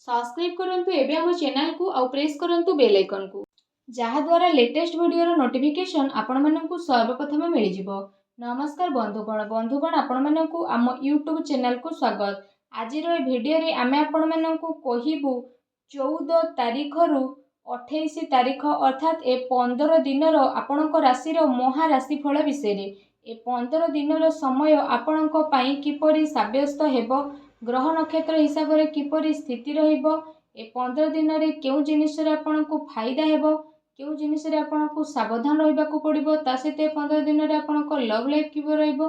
Subscribe करंतु एबे हम चैनल को आउ प्रेस करंतु बेल आइकन को जहा द्वारा लेटेस्ट वीडियो रो नोटिफिकेशन आपण माननकु सर्वप्रथम मिल जिवो। नमस्कार बंधुगण आपण माननकु आम यूट्यूब चैनल को स्वागत। आज रो वीडियो रे आमे आपण माननकु कहिबु 14 तारीख रु 28 तारीख अर्थात ए 15 दिन रो आपणक राशि रो महाराशि फल विषय रे। ए 15 दिन रो समय आपणक पई किपरि साब्यस्त हेबो, ग्रह नक्षत्र हिसाब से किपरि स्थिति रहिबो, ए 15 दिन रे केउ जिनिस रे आपणकु फायदा हेबो, केउ जिनिस रे आपणकु सावधान रहिबाकु पड़िबो, ता सहित 15 दिन रे आपणक लव लाइफ किपरि रहिबो,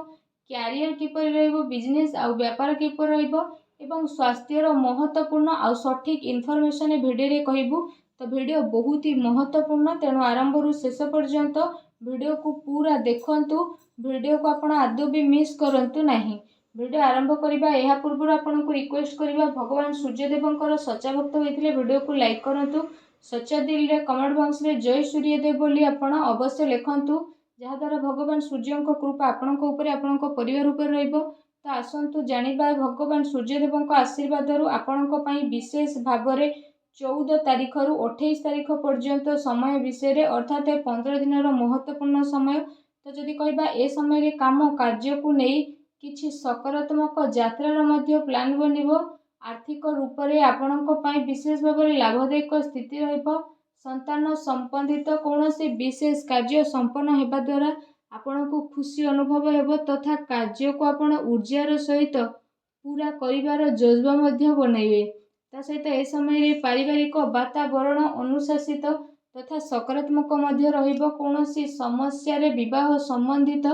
कैरियर किपरि रहिबो, बिजनेस आउ व्यापार किपरि रहिबो एवं स्वास्थ्य रो महत्वपूर्ण आउ सठिक इनफॉरमेशन वीडियो रे कहिबु। तो वीडियो बहुत ही महत्वपूर्ण, तेणु आरंभ रु शेष पर्यंत वीडियो को पूरा देखंतु। वीडियो को आपण आदौ भी मिस करंतु नहीं। वीडियो आरंभ करबा एहा पूर्व आपन को रिक्वेस्ट करबा, भगवान सूर्यदेवंकर सच्चा भक्त होइथिले वीडियो को लाइक करंतु। सच्चा दिल रे कमेंट बॉक्स रे जय सूर्यदेव बोली आपण अवश्य लिखंतु, जहा द्वारा भगवान सूर्यंक कृपा आपण को ऊपर आपण को परिवार ऊपर रहइबो। तो आसंतु जानिबा भगवान सूर्यदेवंक आशीर्वाद रु आपण को पई विशेष भाव रे 14 तारीख रु 28 तारीख पर्यंत समय विषय रे, अर्थात 15 दिन रो महत्वपूर्ण समय। तो जदि कहबा ए समय रे काम कार्य को नहीं किछि सकारात्मक यात्रार मध्य प्लान बनिबो। आर्थिक रूप से आपणक पई विशेष भाव में लाभदायक स्थिति रहिबो। संतान संबंधित कौनसी विशेष कार्य संपन्न हेबा द्वारा आपणको खुशी अनुभव हेबो तथा कार्य को आपण ऊर्जार सहित पूरा करिवार जज्बा मध्य बनइबे। ता सहित ए समय रे पारिवारिक वातावरण अनुशासित तथा सकारात्मक मध्य रहिबो। कौनसी समस्या रे विवाह संबंधित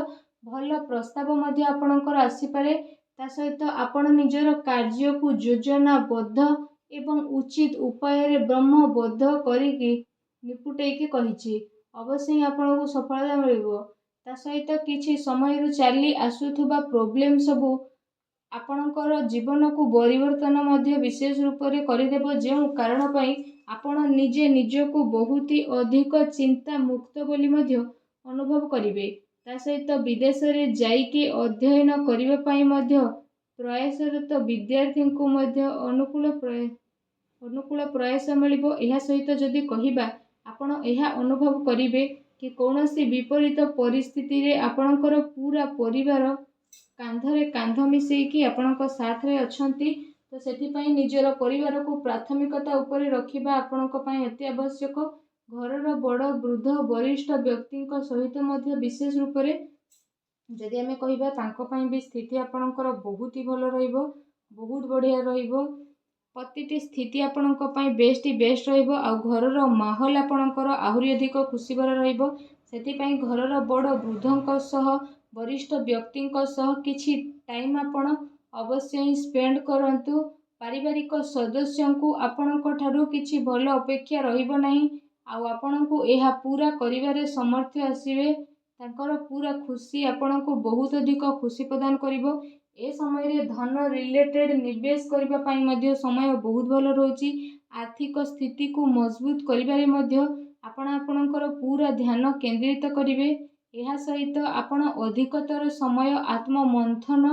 भल प्रस्ताव मध्य आपणकर आसीपारे। ता सहित आपण निजर कार्य को योजनाबद्ध एवं उचित उपाय रे ब्रह्मबद्ध करिकी निपुटेकी कहिछि अवश्य ही आपनको सफलता मिलिबो। ता सहित किछि समय रु चली आसुथुबा प्रॉब्लम सबु आपणकर जीवन को परिवर्तन मध्य विशेष रूप से करदेव, जो कारण पई आपण निजे निजको बहुत ही अधिक चिंता मुक्त बोली मध्य अनुभव करिवे। ता सहित विदेश रे जाइके अध्ययन करिवे पई मध्य प्रयासरत विद्यार्थी को मध्य अनुकूल प्रयास मिलिबो। एहा सहित जदि कहिबा आपण एहा अनुभव करिवे कि कौनसी विपरीत परिस्थिति रे आपणकर पूरा परिवार कांधरे कांध मिसेकी आपणक साथ रे अछंती। तो सेति पई निजर परिवार को प्राथमिकता ऊपर रखिबा आपणक पई अति आवश्यक। घरर बड़ वृद्ध वरिष्ठ व्यक्ति सहित मध्य विशेष रूप से जदि आमे कहिबा तांको पई भी स्थिति आपणकर बहुत ही भल रहिबो, बहुत बढ़िया रहिबो। प्रतिटी स्थिति आपणक पई बेस्ट रहिबो। आ घरर माहौल आपणकर आहुरी अधिक खुशी भरा रहिबो। सेति पई घरर बड़ वृद्धंक सह वरिष्ठ व्यक्ति सह किछि टाइम आपण अवश्य ही स्पेंड करंतु। पारिवारिक सदस्य को आपणक ठारू किछि भल अपेक्षा रहिबो नाही। आ आपणको एहा पूरा करिवारे समर्थ आसीबे। तांकर पूरा खुशी आपणको बहुत अधिक खुशी प्रदान करिवो। ए समय रे धन रिलेटेड निवेश करिबा पई मध्य समय बहुत भल रहउची। आर्थिक स्थिति को मजबूत करिबारे मध्य आपण आपणकर पूरा ध्यान केंद्रित करिवे। एहा सहित आपण अधिकतर समय आत्म मंथन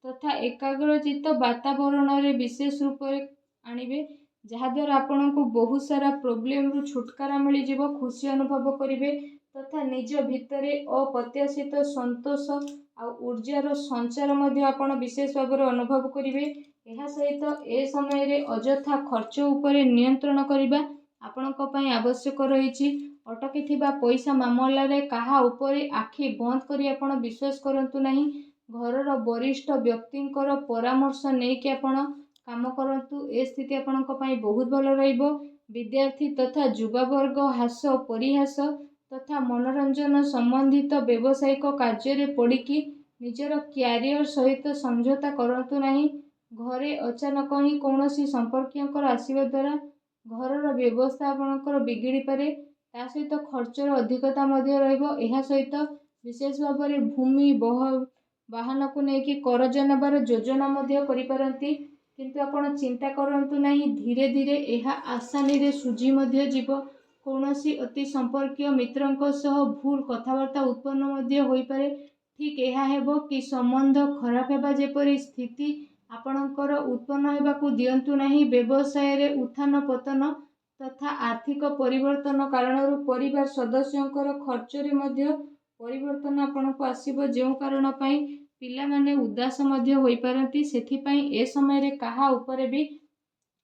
तथा एकाग्रचित वातावरण रे विशेष रूप से आनिबे, जहा द्वारा आपनको बहुत सारा प्रॉब्लम रु छुटकारा मिल जिवो, खुशी अनुभव करिवे तथा निज भितरे अप्रत्याशित संतोष आ ऊर्जार संचार मध्य आपण विशेष भाव में अनुभव करिवे। एहा सहित ए समय रे अजथा खर्च उपरे नियंत्रण करिबा आपणक पई आवश्यक रहिछि। अटकी थिबा पैसा मामला रे काहा उपरे आखि बंद करी आपण विश्वास करंतु नहीं। घरर वरिष्ठ व्यक्तिंकर परामर्श नै कि आपण काम करंतु। ए स्थिति आपणक पई बहुत भल रहिबो। विद्यार्थी तथा युवा वर्ग हास परिहास तथा मनोरंजन संबंधित व्यावसायिक कार्य रे पड़िकी निजर कैरियर सहित समझौता करंतु नहीं। घरे अचानक ही कौनसी संपर्कियंकर आसीबा द्वारा घरर व्यवस्था आपणकर बिगिड़ी पारे। ता सहित खर्चर अधिकता मध्य रहिबो। एहा सहित विशेष भाव में भूमि वाहन को लेकिन करज नबार योजना मध्य करि पारंती, किंतु आपण चिंता करंतु नहीं। धीरे धीरे एहा आसानी रे सुझी मध्य जीव। कौनसी अति संपर्कीय मित्रंक सह भूल कथबार्ता उत्पन्न मध्य होई पारे। ठीक एहा हेबो कि संबंध खराब हेबा जेपरि स्थिति ଆପଣଙ୍କର ଉତ୍ପନ୍ନ ହେବାକୁ ଦିଅନ୍ତୁ ନାହିଁ। ବ୍ୟବସାୟରେ ଉତ୍ଥାନ ପତନ ତଥା ଆର୍ଥିକ ପରିବର୍ତ୍ତନ କାରଣରୁ ପରିବାର ସଦସ୍ୟଙ୍କର ଖର୍ଚ୍ଚରେ ମଧ୍ୟ ପରିବର୍ତ୍ତନ ଆପଣଙ୍କୁ ଆସିବ, ଯେଉଁ କାରଣ ପାଇଁ ପିଲାମାନେ ଉଦାସ ମଧ୍ୟ ହୋଇପାରନ୍ତି। ସେଥିପାଇଁ ଏ ସମୟରେ କାହା ଉପରେ ବି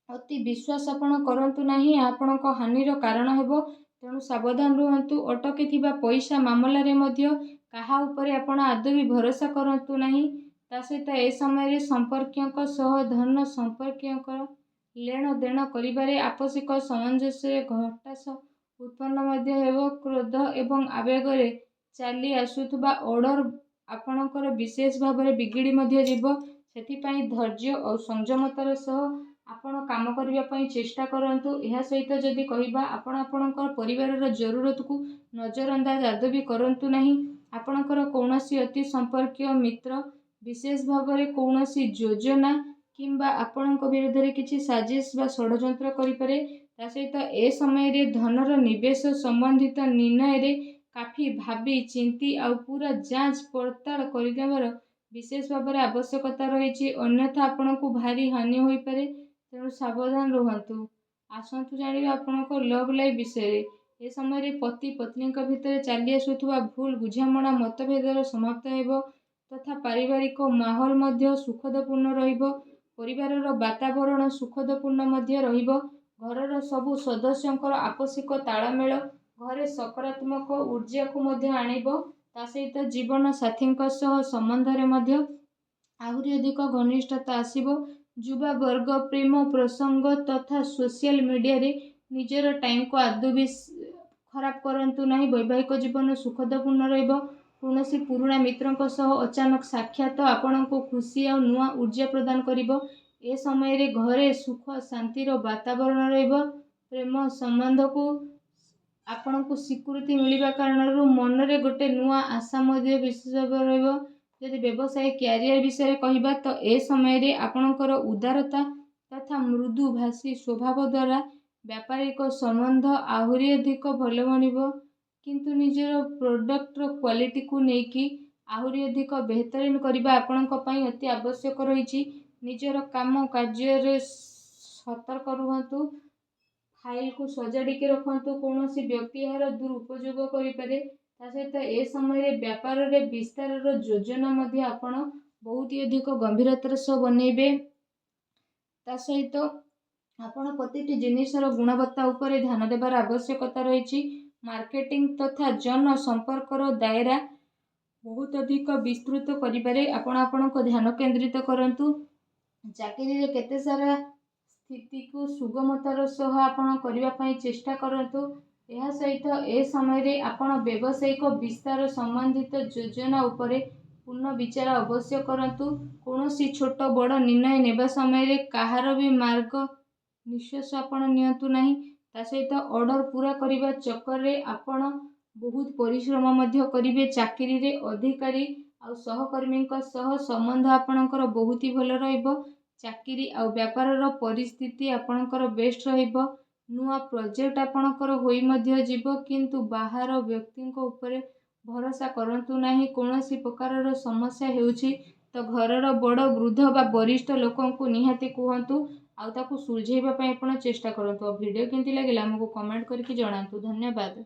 ଅତି ବିଶ୍ୱାସ ଆପଣ କରନ୍ତୁ ନାହିଁ, ଏହା ଆପଣଙ୍କ ହାନିର କାରଣ ହେବ। ତେଣୁ ସାବଧାନ ରୁହନ୍ତୁ। ଅଟକିଥିବା ପଇସା ମାମଲାରେ ମଧ୍ୟ କାହା ଉପରେ ଆପଣ ଆଦୌ ବି ଭରସା କରନ୍ତୁ ନାହିଁ। ତା ସହିତ ଏ ସମୟରେ ସମ୍ପର୍କୀୟଙ୍କ ସହ ଧନ ସମ୍ପର୍କୀୟଙ୍କର ଲେଣ ଦେଣ କରିବାରେ ଆପୋଷିକ ସାମଞ୍ଜସ୍ୟରେ ହତାଶା ଉତ୍ପନ୍ନ ମଧ୍ୟ ହେବ। କ୍ରୋଧ ଏବଂ ଆବେଗରେ ଚାଲି ଆସୁଥିବା ଅର୍ଡର ଆପଣଙ୍କର ବିଶେଷ ଭାବରେ ବିଗିଡ଼ି ମଧ୍ୟ ଯିବ। ସେଥିପାଇଁ ଧୈର୍ଯ୍ୟ ଓ ସଂଯମତାର ସହ ଆପଣ କାମ କରିବା ପାଇଁ ଚେଷ୍ଟା କରନ୍ତୁ। ଏହା ସହିତ ଯଦି କହିବା, ଆପଣ ଆପଣଙ୍କ ପରିବାରର ଜରୁରତକୁ ନଜରଅନ୍ଦାଜ ଆଦୌ ବି କରନ୍ତୁ ନାହିଁ। ଆପଣଙ୍କର କୌଣସି ଅତି ସମ୍ପର୍କୀୟ ମିତ୍ର ବିଶେଷ ଭାବରେ କୌଣସି ଯୋଜନା କିମ୍ବା ଆପଣଙ୍କ ବିରୁଦ୍ଧରେ କିଛି ସାଜିଶ ବା ଷଡ଼ଯନ୍ତ୍ର କରିପାରେ। ତା ସହିତ ଏ ସମୟରେ ଧନର ନିବେଶ ସମ୍ବନ୍ଧିତ ନିର୍ଣ୍ଣୟରେ କାଫି ଭାବି ଚିନ୍ତି ଆଉ ପୁରା ଯାଞ୍ଚ ପଡ଼ତାଳ କରିନେବାର ବିଶେଷ ଭାବରେ ଆବଶ୍ୟକତା ରହିଛି। ଅନ୍ୟଥା ଆପଣଙ୍କୁ ଭାରି ହାନି ହୋଇପାରେ। ତେଣୁ ସାବଧାନ ରୁହନ୍ତୁ। ଆସନ୍ତୁ ଜାଣିବା ଆପଣଙ୍କ ଲଭ୍ ଲାଇଫ୍ ବିଷୟରେ। ଏ ସମୟରେ ପତି ପତ୍ନୀଙ୍କ ଭିତରେ ଚାଲି ଆସୁଥିବା ଭୁଲ ବୁଝାମଣା ମତଭେଦର ସମାପ୍ତ ହେବ ତଥା ପାରିବାରିକ ମାହୋଲ ମଧ୍ୟ ସୁଖଦପୂର୍ଣ୍ଣ ରହିବ। ପରିବାରର ବାତାବରଣ ସୁଖଦପୂର୍ଣ୍ଣ ମଧ୍ୟ ରହିବ। ଘରର ସବୁ ସଦସ୍ୟଙ୍କର ଆପୋଷିକ ତାଳମେଳ ଘରେ ସକାରାତ୍ମକ ଊର୍ଜାକୁ ମଧ୍ୟ ଆଣିବ। ତା ସହିତ ଜୀବନ ସାଥୀଙ୍କ ସହ ସମ୍ବନ୍ଧରେ ମଧ୍ୟ ଆହୁରି ଅଧିକ ଘନିଷ୍ଠତା ଆସିବ। ଯୁବା ବର୍ଗ ପ୍ରେମ ପ୍ରସଙ୍ଗ ତଥା ସୋସିଆଲ ମିଡ଼ିଆରେ ନିଜର ଟାଇମକୁ ଆଦୌ ବି ଖରାପ କରନ୍ତୁ ନାହିଁ। ବୈବାହିକ ଜୀବନ ସୁଖଦପୂର୍ଣ୍ଣ ରହିବ। କୌଣସି ପୁରୁଣା ମିତ୍ରଙ୍କ ସହ ଅଚାନକ ସାକ୍ଷାତ ଆପଣଙ୍କୁ ଖୁସି ଆଉ ନୂଆ ଊର୍ଜା ପ୍ରଦାନ କରିବ। ଏ ସମୟରେ ଘରେ ସୁଖ ଶାନ୍ତିର ବାତାବରଣ ରହିବ। ପ୍ରେମ ସମ୍ବନ୍ଧକୁ ଆପଣଙ୍କୁ ସ୍ୱୀକୃତି ମିଳିବା କାରଣରୁ ମନରେ ଗୋଟେ ନୂଆ ଆଶା ମଧ୍ୟ ବିଶେଷ ଭାବରେ ରହିବ। ଯଦି ବ୍ୟବସାୟ କ୍ୟାରିୟର ବିଷୟରେ କହିବା, ତ ଏ ସମୟରେ ଆପଣଙ୍କର ଉଦାରତା ତଥା ମୃଦୁଭାଷୀ ସ୍ୱଭାବ ଦ୍ୱାରା ବ୍ୟାପାରିକ ସମ୍ବନ୍ଧ ଆହୁରି ଅଧିକ ଭଲ ବନିବ। କିନ୍ତୁ ନିଜର ପ୍ରଡକ୍ଟର କ୍ୱାଲିଟିକୁ ନେଇକି ଆହୁରି ଅଧିକ ବେହତରୀନ କରିବା ଆପଣଙ୍କ ପାଇଁ ଅତି ଆବଶ୍ୟକ ରହିଛି। ନିଜର କାମ କାର୍ଯ୍ୟରେ ସତର୍କ ରୁହନ୍ତୁ। ଫାଇଲକୁ ସଜାଡ଼ିକି ରଖନ୍ତୁ। କୌଣସି ବ୍ୟକ୍ତି ଏହାର ଦୁରୁପଯୋଗ କରିପାରେ। ତା ସହିତ ଏ ସମୟରେ ବ୍ୟାପାରରେ ବିସ୍ତାରର ଯୋଜନା ମଧ୍ୟ ଆପଣ ବହୁତ ଅଧିକ ଗମ୍ଭୀରତାର ସହ ବନେଇବେ। ତା ସହିତ ଆପଣ ପ୍ରତିଟି ଜିନିଷର ଗୁଣବତ୍ତା ଉପରେ ଧ୍ୟାନ ଦେବାର ଆବଶ୍ୟକତା ରହିଛି। ମାର୍କେଟିଂ ତଥା ଜନ ସମ୍ପର୍କର ଦାୟରା ବହୁତ ଅଧିକ ବିସ୍ତୃତ କରିବାରେ ଆପଣ ଆପଣଙ୍କ ଧ୍ୟାନ କେନ୍ଦ୍ରିତ କରନ୍ତୁ। ଚାକିରିରେ କେତେ ସାରା ସ୍ଥିତିକୁ ସୁଗମତାର ସହ ଆପଣ କରିବା ପାଇଁ ଚେଷ୍ଟା କରନ୍ତୁ। ଏହା ସହିତ ଏ ସମୟରେ ଆପଣ ବ୍ୟବସାୟିକ ବିସ୍ତାର ସମ୍ବନ୍ଧିତ ଯୋଜନା ଉପରେ ପୁନଃ ବିଚାର ଅବଶ୍ୟ କରନ୍ତୁ। କୌଣସି ଛୋଟ ବଡ଼ ନିର୍ଣ୍ଣୟ ନେବା ସମୟରେ କାହାର ବି ମାର୍ଗ ନିଃଶ୍ୱାସ ଆପଣ ନିଅନ୍ତୁ ନାହିଁ। ତା ସହିତ ଅର୍ଡର ପୂରା କରିବା ଚକ୍କରରେ ଆପଣ ବହୁତ ପରିଶ୍ରମ ମଧ୍ୟ କରିବେ। ଚାକିରିରେ ଅଧିକାରୀ ଆଉ ସହକର୍ମୀଙ୍କ ସହ ସମ୍ବନ୍ଧ ଆପଣଙ୍କର ବହୁତ ହି ଭଲ ରହିବ। ଚାକିରି ଆଉ ବ୍ୟାପାରର ପରିସ୍ଥିତି ଆପଣଙ୍କର ବେଷ୍ଟ ରହିବ। ନୂଆ ପ୍ରୋଜେକ୍ଟ ଆପଣଙ୍କର ହୋଇ ମଧ୍ୟ ଯିବ, କିନ୍ତୁ ବାହାର ବ୍ୟକ୍ତିଙ୍କ ଉପରେ ଭରସା କରନ୍ତୁ ନାହିଁ। କୌଣସି ପ୍ରକାରର ସମସ୍ୟା ହେଉଛି ତ ଘରର ବଡ଼ ବୃଦ୍ଧ ବା ବରିଷ୍ଠ ଲୋକଙ୍କୁ ନିହାତି କୁହନ୍ତୁ ଆଉ ତାକୁ ସୁଲଝେଇବା ପାଇଁ ଆପଣ ଚେଷ୍ଟା କରନ୍ତୁ। ଆଉ ଭିଡ଼ିଓ କେମିତି ଲାଗିଲା ଆମକୁ କମେଣ୍ଟ କରିକି ଜଣାନ୍ତୁ। ଧନ୍ୟବାଦ।